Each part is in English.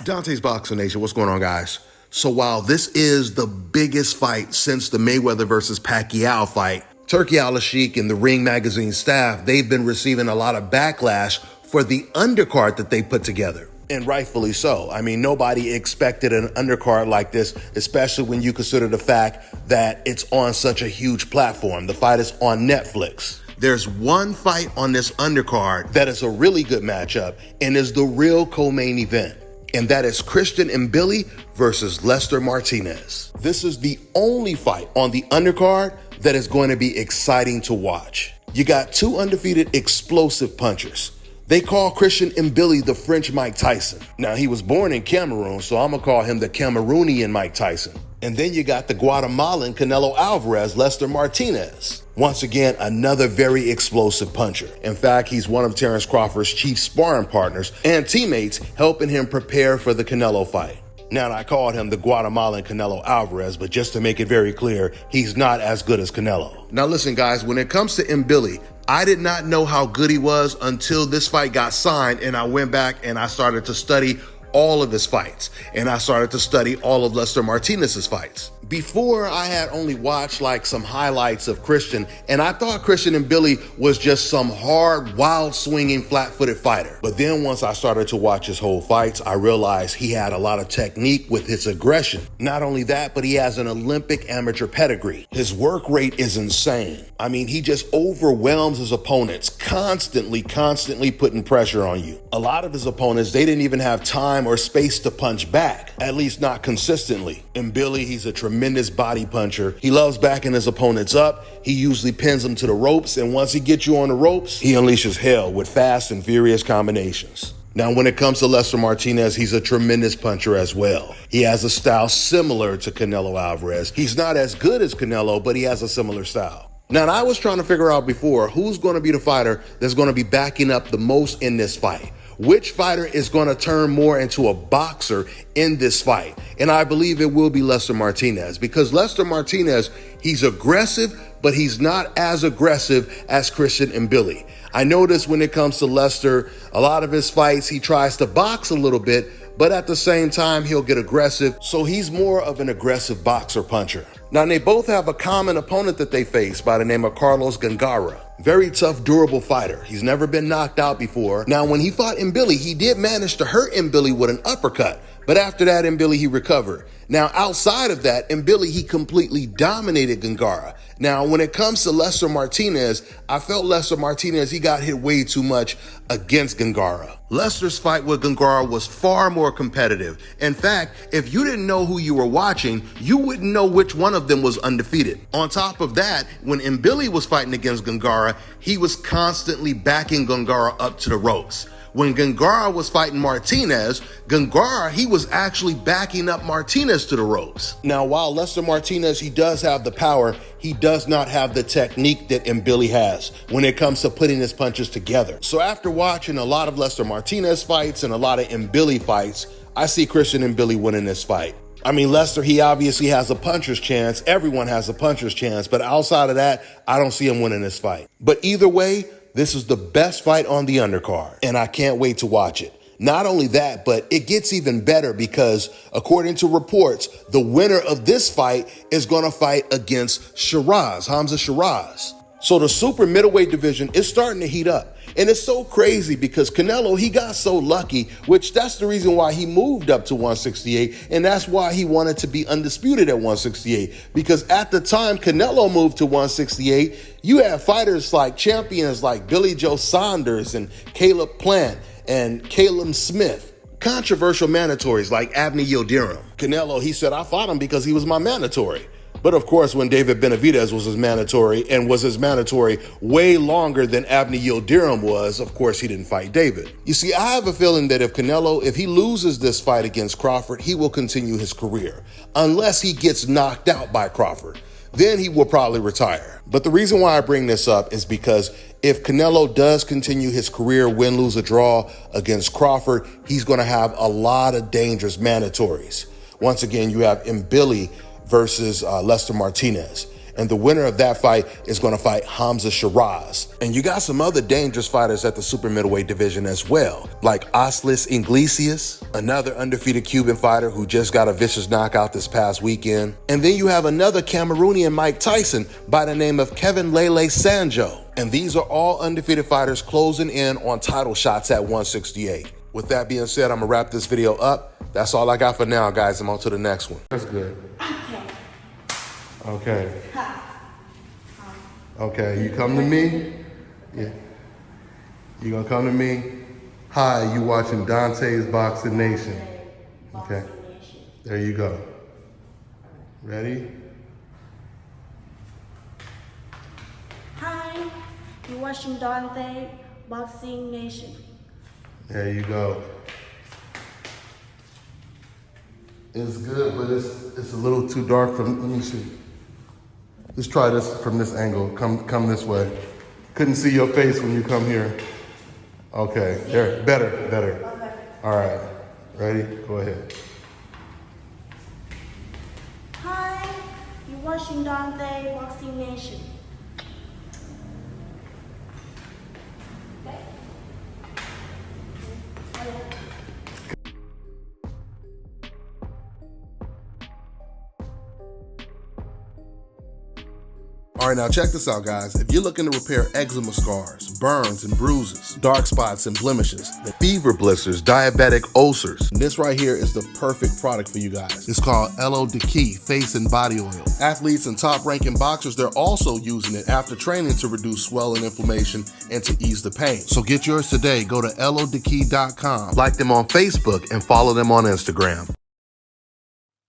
Dante's Boxing Nation, what's going on, guys? So while this is the biggest fight since the Mayweather versus Pacquiao fight, Turki Al-Sheikh and the Ring Magazine staff, they've been receiving a lot of backlash for the undercard that they put together. And rightfully so. I mean, nobody expected an undercard like this, especially when you consider the fact that it's on such a huge platform. The fight is on Netflix. There's one fight on this undercard that is a really good matchup and is the real co-main event. And that is Christian Mbilly versus Lester Martinez. This is the only fight on the undercard that is going to be exciting to watch. You got two undefeated explosive punchers. They call Christian Mbilly the French Mike Tyson. Now, he was born in Cameroon, so I'm gonna call him the Cameroonian Mike Tyson. And then you got the Guatemalan Canelo Alvarez, Lester Martinez. Once again, another very explosive puncher. In fact, he's one of Terence Crawford's chief sparring partners and teammates, helping him prepare for the Canelo fight. Now, I called him the Guatemalan Canelo Alvarez, but just to make it very clear, he's not as good as Canelo. Now listen, guys, when it comes to Mbilly, I did not know how good he was until this fight got signed, and I went back and I started to study all of his fights, and I started to study all of Lester Martinez's fights. Before, I had only watched like some highlights of Christian, and I thought Christian Mbilly was just some hard, wild swinging, flat-footed fighter. But then once I started to watch his whole fights, I realized he had a lot of technique with his aggression. Not only that, but he has an Olympic amateur pedigree. His work rate is insane. I mean, he just overwhelms his opponents, constantly putting pressure on you. A lot of his opponents, they didn't even have time or space to punch back, at least not consistently. Mbilly, he's a tremendous body puncher. He loves backing his opponents up. He usually pins them to the ropes, and once he gets you on the ropes, he unleashes hell with fast and furious combinations. Now, when it comes to Lester Martinez, he's a tremendous puncher as well. He has a style similar to Canelo Alvarez. He's not as good as Canelo, but he has a similar style. Now, I was trying to figure out before who's going to be the fighter that's going to be backing up the most in this fight. Which fighter is going to turn more into a boxer in this fight? And I believe it will be Lester Martinez, because Lester Martinez, he's aggressive, but he's not as aggressive as Christian Mbilly. I notice when it comes to Lester, a lot of his fights, he tries to box a little bit, but at the same time, he'll get aggressive. So he's more of an aggressive boxer puncher. Now, they both have a common opponent that they face by the name of Carlos Gongora. Very tough, durable fighter. He's never been knocked out before. Now, when he fought Mbilly, he did manage to hurt Mbilly with an uppercut. But after that, Mbilly, he recovered. Now, outside of that, Mbilly, he completely dominated Gongora. Now, when it comes to Lester Martinez, I felt Lester Martinez, he got hit way too much against Gongora. Lester's fight with Gongora was far more competitive. In fact, if you didn't know who you were watching, you wouldn't know which one of them was undefeated. On top of that, when Mbilly was fighting against Gongora, he was constantly backing Gongora up to the ropes. When Gongora was fighting Martinez, Gongora, he was actually backing up Martinez to the ropes. Now, while Lester Martinez, he does have the power, he does not have the technique that Mbilly has when it comes to putting his punches together. So after watching a lot of Lester Martinez fights and a lot of Mbilly fights, I see Christian Mbilly winning this fight. I mean, Lester, he obviously has a puncher's chance. Everyone has a puncher's chance. But outside of that, I don't see him winning this fight. But either way, this is the best fight on the undercard, and I can't wait to watch it. Not only that, but it gets even better because, according to reports, the winner of this fight is going to fight against Hamza Shiraz. So the super middleweight division is starting to heat up. And it's so crazy because Canelo, he got so lucky, which that's the reason why he moved up to 168. And that's why he wanted to be undisputed at 168. Because at the time Canelo moved to 168, you had fighters like champions like Billy Joe Saunders and Caleb Plant and Caleb Smith. Controversial mandatories like Avni Yildirim. Canelo, he said, I fought him because he was my mandatory. But of course, when David Benavidez was his mandatory and was his mandatory way longer than Avni Yildirim was, of course, he didn't fight David. You see, I have a feeling that if Canelo, if he loses this fight against Crawford, he will continue his career. Unless he gets knocked out by Crawford, then he will probably retire. But the reason why I bring this up is because if Canelo does continue his career, win, lose, or draw against Crawford, he's going to have a lot of dangerous mandatories. Once again, you have Mbilly versus Lester Martinez. And the winner of that fight is going to fight Hamza Shiraz. And you got some other dangerous fighters at the super middleweight division as well, like Oslis Iglesias, another undefeated Cuban fighter who just got a vicious knockout this past weekend. And then you have another Cameroonian Mike Tyson by the name of Kevin Lele Sanjo. And these are all undefeated fighters closing in on title shots at 168. With that being said, I'm gonna wrap this video up. That's all I got for now, guys. I'm on to the next one. That's good. Okay. Okay, you come to me? Yeah. You gonna come to me? Hi, you watching Dante's Boxing Nation. Okay. There you go. Ready? Hi, you're watching Dante Boxing Nation. There you go. It's good, but it's a little too dark from, let me see. Let's try this from this angle. Come this way. Couldn't see your face when you come here. Okay, there, better. Okay. All right, ready? Go ahead. Hi, you're watching Dante Boxing Nation. All right, now check this out, guys. If you're looking to repair eczema scars, burns and bruises, dark spots and blemishes, fever blisters, diabetic ulcers, this right here is the perfect product for you guys. It's called Elo Diki Face and Body Oil. Athletes and top-ranking boxers, they're also using it after training to reduce swelling, inflammation, and to ease the pain. So get yours today. Go to elodiki.com, like them on Facebook, and follow them on Instagram.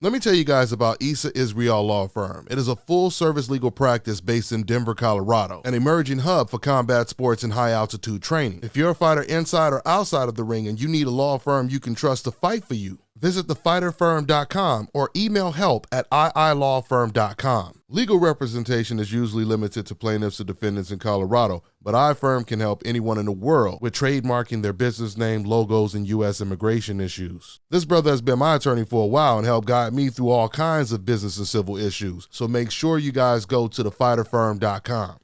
Let me tell you guys about Issa Israel Law Firm. It is a full-service legal practice based in Denver, Colorado, an emerging hub for combat sports and high-altitude training. If you're a fighter inside or outside of the ring and you need a law firm you can trust to fight for you, visit thefighterfirm.com or email help@iilawfirm.com. Legal representation is usually limited to plaintiffs or defendants in Colorado, but iFirm can help anyone in the world with trademarking their business name, logos, and U.S. immigration issues. This brother has been my attorney for a while and helped guide me through all kinds of business and civil issues, so make sure you guys go to thefighterfirm.com.